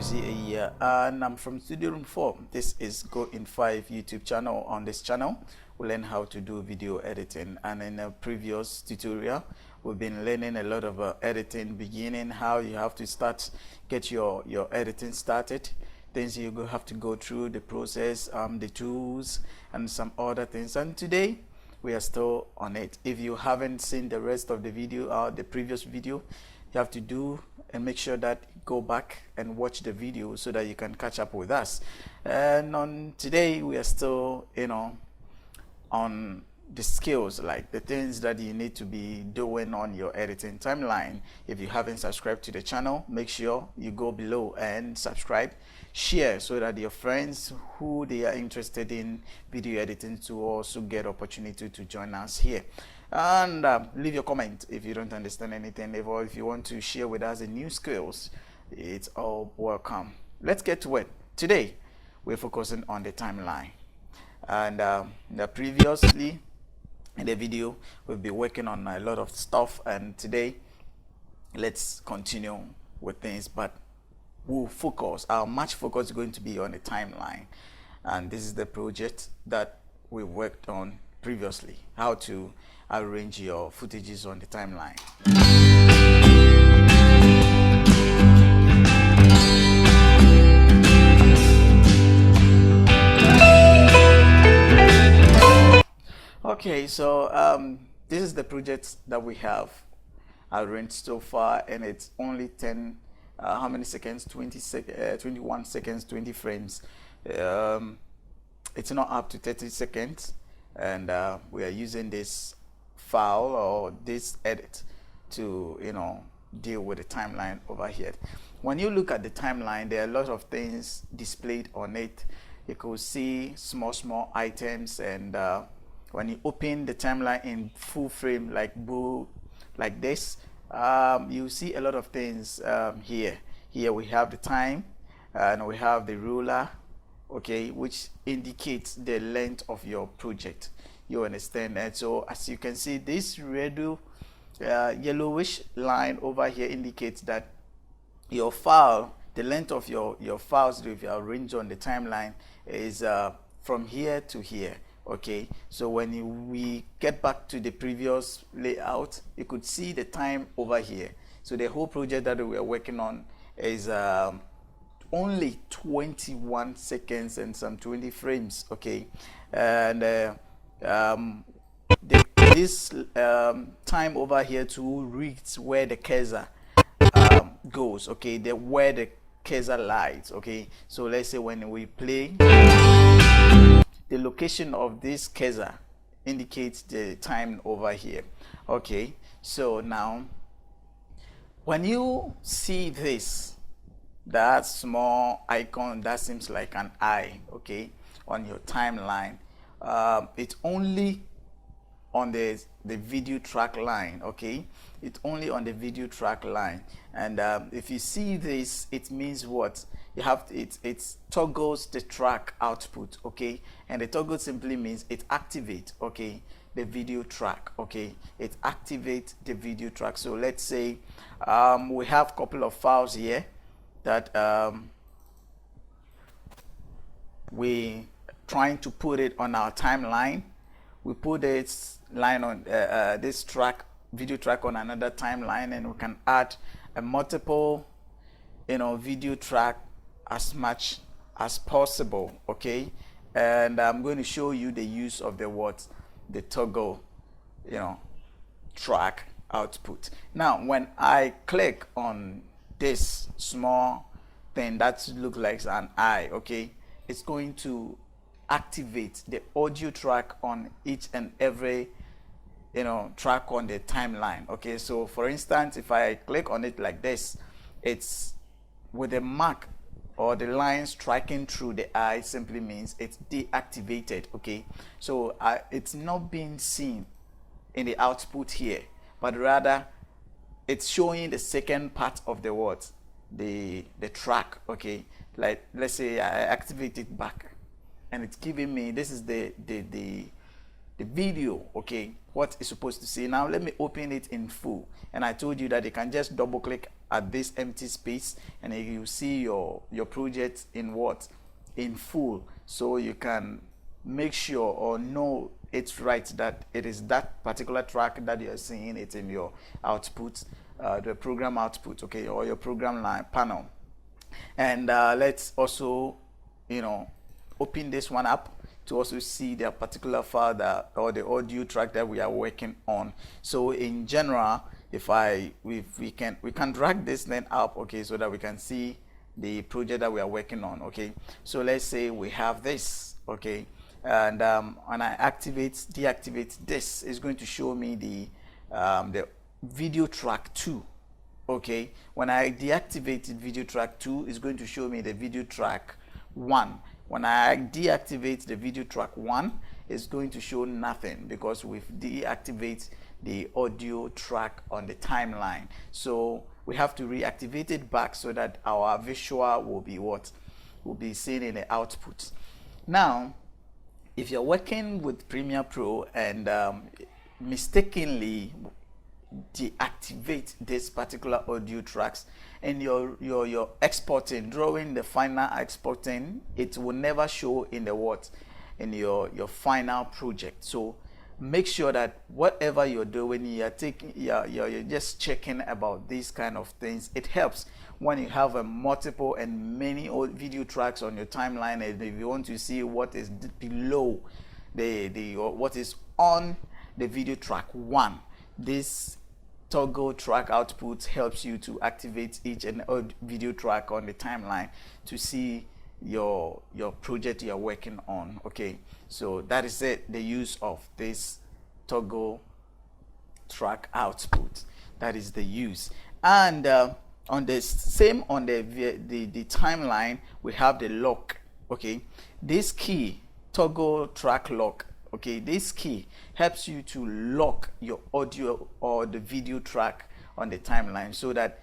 Ramsey here, and I'm from Studio Room 4. This is Go in 5 YouTube channel. On this channel, we learn how to do video editing, and in a previous tutorial, we've been learning a lot of editing, beginning how you have to get your editing started, things you have to go through, the process, the tools, and some other things. And today, we are still on it. If you haven't seen the rest of the video or the previous video, you have to do and make sure that you go back and watch the video so that you can catch up with us. And on today, we are still, on the skills, like the things that you need to be doing on your editing timeline. If you haven't subscribed to the channel, make sure you go below and subscribe, share, so that your friends who they are interested in video editing to also get opportunity to join us here. And leave your comment if you don't understand anything, or if you want to share with us the new skills. It's all welcome. Let's get to it. Today we're focusing on the timeline, and previously in the video we've been working on a lot of stuff, and today let's continue with things, but we'll focus, our much focus is going to be on the timeline. And this is the project that we worked on previously, how to arrange your footages on the timeline. Okay, so this is the project that we have arranged so far, and it's only 10 how many seconds? 21 seconds, 20 frames. It's not up to 30 seconds, and we are using this file or this edit to deal with the timeline over here. When you look at the timeline, there are a lot of things displayed on it. You could see small items, and when you open the timeline in full frame like this, you see a lot of things here. Here we have the time, and we have the ruler, okay, which indicates the length of your project. You understand that? So as you can see, this red yellowish line over here indicates that your file, the length of your files if you arrange on the timeline, is from here to here. Okay, so when we get back to the previous layout, you could see the time over here. So the whole project that we are working on is only 21 seconds and some 20 frames. Okay, and this time over here to reach where the cursor goes. Okay, where the cursor lies. Okay, so let's say when we play, the location of this cursor indicates the time over here. Okay, so now when you see this, that small icon that seems like an eye, okay, on your timeline, it's only on the video track line. Okay, it's only on the video track line. And if you see this, it means what? You have to, it toggles the track output. Okay, and the toggle simply means it activates, okay, the video track. Okay, it activates the video track. So let's say we have a couple of files here that we trying to put it on our timeline. We put this line on this track, video track, on another timeline, and we can add a multiple video track as much as possible. Okay, and I'm going to show you the use of the toggle track output. Now when I click on this small thing that looks like an eye, okay, it's going to activate the audio track on each and every track on the timeline. Okay, so for instance, if I click on it like this, it's with a mark or the line striking through the eye simply means it's deactivated. Okay, so it's not being seen in the output here, but rather it's showing the second part of the track. Okay, like let's say I activate it back, and it's giving me, this is the video, okay, what is supposed to see. Now let me open it in full, and I told you that you can just double click at this empty space, and you see your project in full, so you can make sure or know it's right that it is that particular track that you're seeing it in your output, the program output, okay, or your program line panel. And let's also, open this one up to also see the particular file or the audio track that we are working on. So in general, if we can drag this then up, okay, so that we can see the project that we are working on. Okay, so let's say we have this, okay, and when I deactivate this, is going to show me the video track 2. Okay, when I deactivate video track 2, it's going to show me the video track 1. When I deactivate the video track 1, it's going to show nothing because we've deactivated the audio track on the timeline. So we have to reactivate it back so that our visual will be seen in the output. Now, if you're working with Premiere Pro and mistakenly deactivate this particular audio tracks, and you're exporting, drawing the final exporting, it will never show in your final project. So make sure that whatever you're doing, you're just checking about these kind of things. It helps when you have a multiple and many video tracks on your timeline, and if you want to see what is below what is on the video track 1, this toggle track output helps you to activate each and every video track on the timeline to see your project you're working on. Okay, so that is it, the use of this toggle track output. That is the use. And on the timeline, we have the lock. Okay, this key, toggle track lock, okay, this key helps you to lock your audio or the video track on the timeline, so that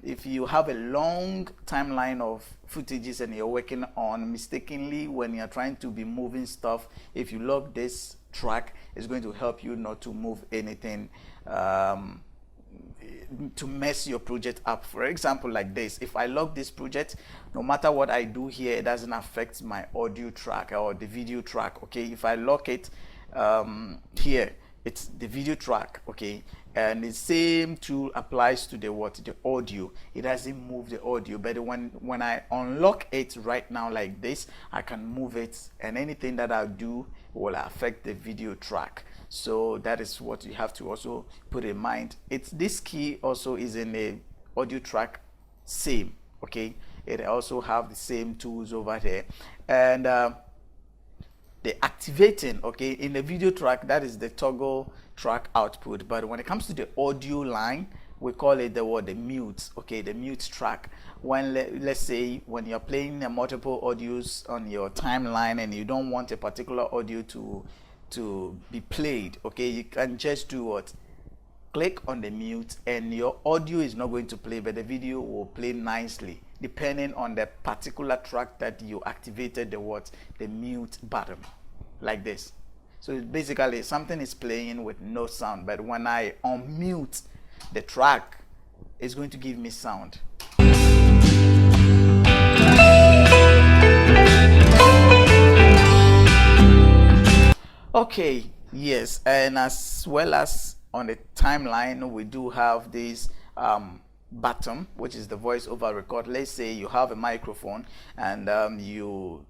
if you have a long timeline of footages and you're working on, mistakenly when you're trying to be moving stuff, if you lock this track, it's going to help you not to move anything to mess your project up. For example, like this, if I lock this project, no matter what I do here, it doesn't affect my audio track or the video track. Okay, if I lock it here, it's the video track. Okay, and the same tool applies to the audio. It doesn't move the audio, but when I unlock it right now like this, I can move it, and anything that I do will affect the video track. So that is what you have to also put in mind. This key also is in the audio track same. Okay, it also have the same tools over there. And the activating, okay, in the video track, that is the toggle track output, but when it comes to the audio line, we call it the mute. Okay, the mute track. When let's say when you're playing multiple audios on your timeline and you don't want a particular audio to be played, okay, you can just do what? Click on the mute, and your audio is not going to play, but the video will play nicely, depending on the particular track that you activated the mute button, like this. So basically something is playing with no sound, but when I unmute the track, it's going to give me sound. Okay, yes, and as well as on the timeline, we do have this button, which is the voice over record. Let's say you have a microphone and you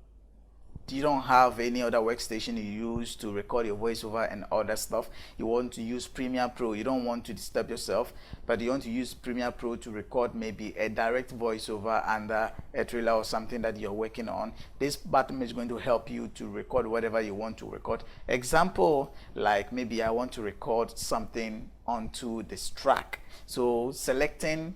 don't have any other workstation you use to record your voiceover and other stuff. You want to use Premiere Pro. You don't want to disturb yourself, but you want to use Premiere Pro to record maybe a direct voiceover under a trailer or something that you're working on. This button is going to help you to record whatever you want to record. Example, like maybe I want to record something onto this track. So selecting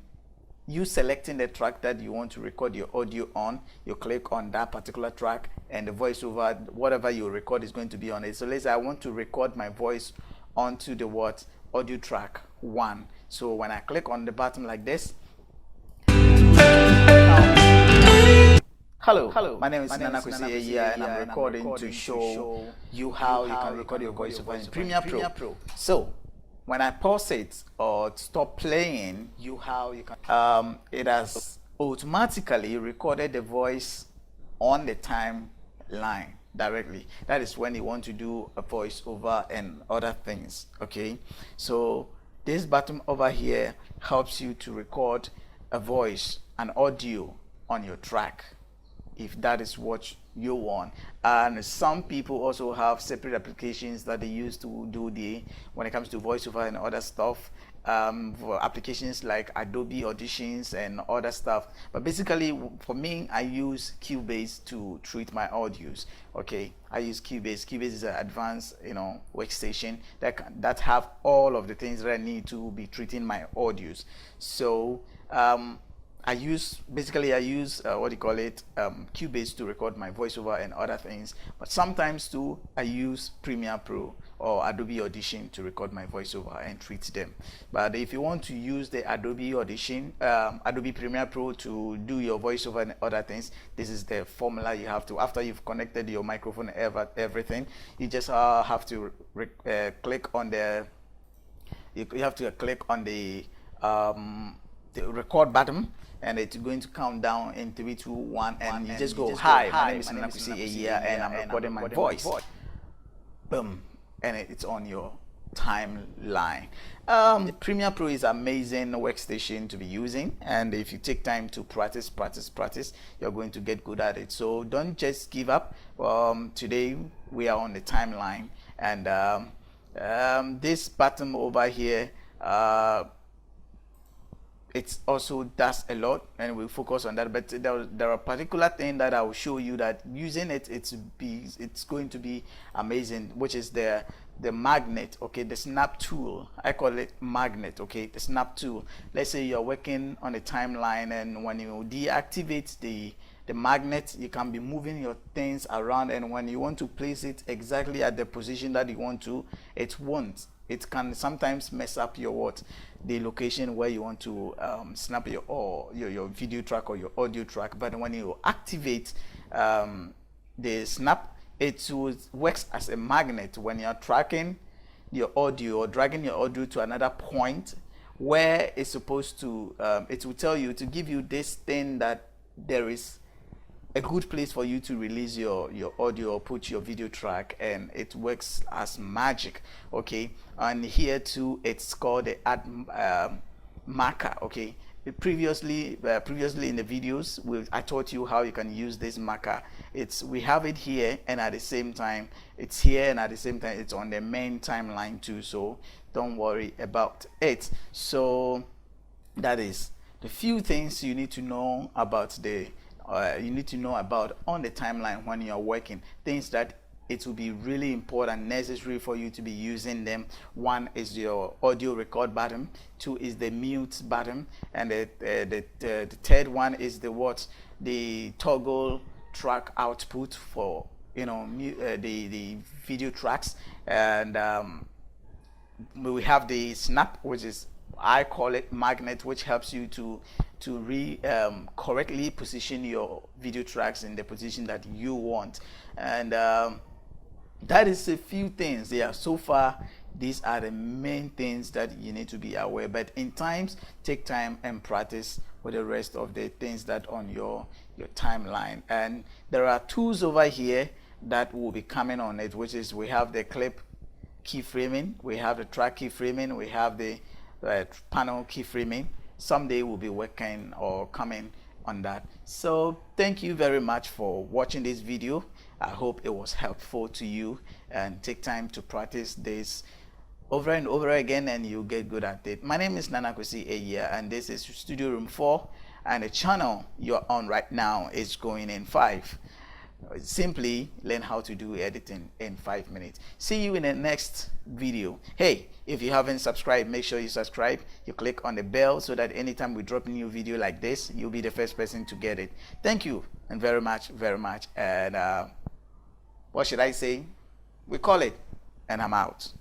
the track that you want to record your audio on, you click on that particular track, and the voiceover, whatever you record, is going to be on it. So let's say I want to record my voice onto the audio track 1. So when I click on the button like this, hello, my name is Nana Kwesi here, and I'm recording to show you how you can record your voiceover in Premiere Pro. So when I pause it or stop playing, you can it has automatically recorded the voice on the timeline directly. That is when you want to do a voiceover and other things. Okay, so this button over here helps you to record a voice, an audio on your track, if that is what you want. And some people also have separate applications that they use to do when it comes to voiceover and other stuff, for applications like Adobe auditions and other stuff. But basically for me, I use Cubase to treat my audios. Okay, I use Cubase. Cubase is an advanced workstation that have all of the things that I need to be treating my audios. So I use what do you call it, Cubase to record my voiceover and other things. But sometimes too I use Premiere Pro or Adobe Audition to record my voiceover and treat them. But if you want to use the Adobe Audition, Adobe Premiere Pro to do your voiceover and other things, this is the formula you have to. After you've connected your microphone and everything, you just have to click on the. You have to click on the record button, and it's going to count down in 3, 2, 1, and you just go, "Hi, my name is Nanakusi Eya, and I'm recording my voice." Boom, and it's on your timeline. Premiere Pro is amazing workstation to be using, and if you take time to practice, you're going to get good at it. So don't just give up. Today we are on the timeline, and this button over here, it also does a lot, and we'll focus on that. But there are particular things that I will show you that using it's going to be amazing, which is the magnet. Okay, the snap tool. I call it magnet. Okay, the snap tool. Let's say you're working on a timeline, and when you deactivate the magnet, you can be moving your things around, and when you want to place it exactly at the position that you want to, it won't. It can sometimes mess up the location where you want to snap your video track or your audio track. But when you activate the snap, it works as a magnet when you're tracking your audio or dragging your audio to another point where it's supposed to. It will tell you to give you this thing that there is a good place for you to release your audio or put your video track, and it works as magic. Okay, and here too it's called the add marker. Okay, previously in the videos I taught you how you can use this marker. We have it here, and at the same time it's here, and at the same time it's on the main timeline too, so don't worry about it. So that is the few things you need to know about on the timeline when you're working. Things that it will be really important, necessary for you to be using them. One is your audio record button, 2 is the mute button, and the third one is the toggle track output for the video tracks. And we have the snap, which is, I call it magnet, which helps you to correctly position your video tracks in the position that you want. And that is a few things. Yeah, so far these are the main things that you need to be aware. But in times, take time and practice with the rest of the things that on your timeline. And there are tools over here that will be coming on it, which is, we have the clip keyframing, we have the track keyframing, we have the panel keyframing. Someday we'll be working or coming on that. So thank you very much for watching this video. I hope it was helpful to you, and take time to practice this over and over again, and you'll get good at it. My name is Nanakusi Eya, and this is Studio Room 4, and the channel you're on right now is going in 5. Simply learn how to do editing in 5 minutes. See you in the next video. Hey, if you haven't subscribed, make sure you subscribe. You click on the bell so that anytime we drop a new video like this, you'll be the first person to get it. Thank you, and very much. And what should I say? We call it, and I'm out.